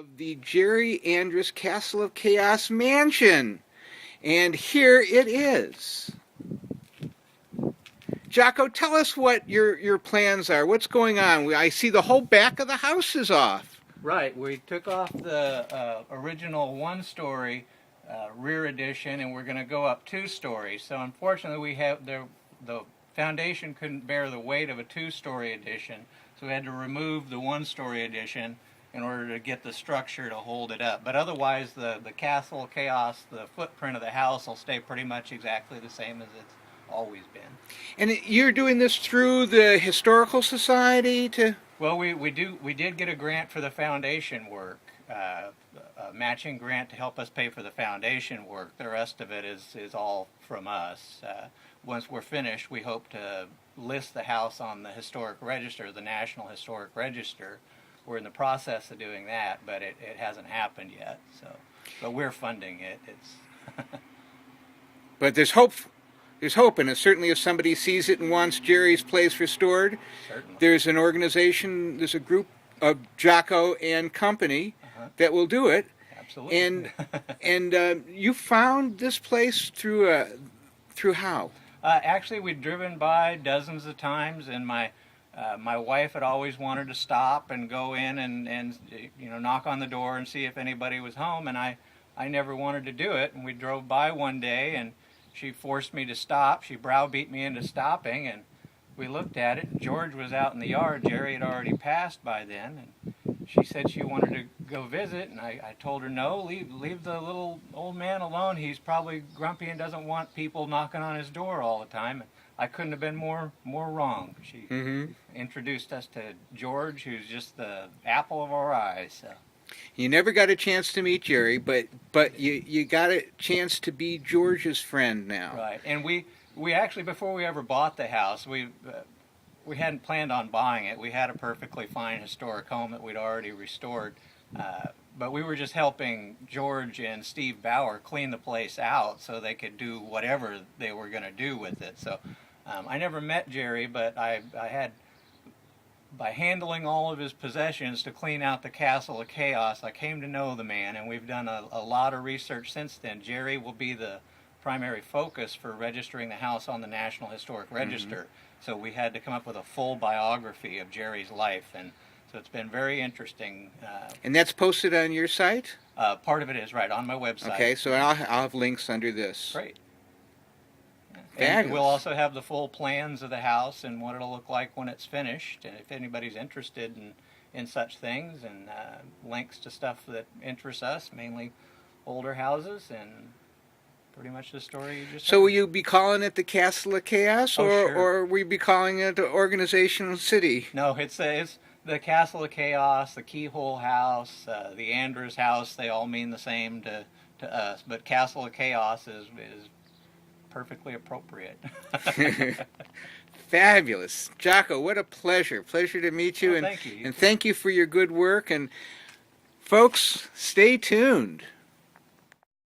of the Jerry Andrus Castle of Chaos Mansion. And here it is. Jocko, tell us what your plans are. What's going on? I see the whole back of the house is off. Right. We took off the original one-story rear addition, and we're going to go up 2 stories. So unfortunately, we have the foundation couldn't bear the weight of a 2-story addition, so we had to remove the 1-story addition in order to get the structure to hold it up. But otherwise, the Castle of Chaos, the footprint of the house will stay pretty much exactly the same as it's always been. And you're doing this through the Historical Society to... Well, we did get a grant for the foundation work, a matching grant to help us pay for the foundation work. The rest of it is all from us. Once we're finished, we hope to list the house on the Historic Register, the National Historic Register. We're in the process of doing that, but it hasn't happened yet. So, but we're funding it. It's But there's hope. There's hope, and certainly if somebody sees it and wants Jerry's place restored, certainly. There's an organization, there's a group of Jocko and Company that will do it. Absolutely. And you found this place through how? Actually, we'd driven by dozens of times, and my wife had always wanted to stop and go in and knock on the door and see if anybody was home, and I never wanted to do it. And we drove by one day, and she forced me to stop. She browbeat me into stopping, and we looked at it. George was out in the yard. Jerry had already passed by then, and she said she wanted to go visit, and I told her, no, leave the little old man alone. He's probably grumpy and doesn't want people knocking on his door all the time. I couldn't have been more wrong. She introduced us to George, who's just the apple of our eyes. So. You never got a chance to meet Jerry, but you got a chance to be George's friend now. Right, and we actually, before we ever bought the house, we hadn't planned on buying it. We had a perfectly fine historic home that we'd already restored, but we were just helping George and Steve Bauer clean the place out so they could do whatever they were going to do with it. So I never met Jerry, but I had, by handling all of his possessions to clean out the Castle of Chaos, I came to know the man, and we've done a lot of research since then. Jerry will be the primary focus for registering the house on the National Historic Register, so we had to come up with a full biography of Jerry's life, and so it's been very interesting. And that's posted on your site? Part of it is, right, on my website. Okay, so I'll have links under this. Great. Fabulous. And we'll also have the full plans of the house and what it'll look like when it's finished. And if anybody's interested in such things, and links to stuff that interests us, mainly older houses and pretty much the story you just So heard. will you be calling it the Castle of Chaos, or will you be calling it the Organizational City? No, it's the Castle of Chaos, the Keyhole House, the Andrus House. They all mean the same to us, but Castle of Chaos is perfectly appropriate. Fabulous. Jocko, what a pleasure. Pleasure to meet you. Well, thank you. And thank you for your good work. And folks, stay tuned.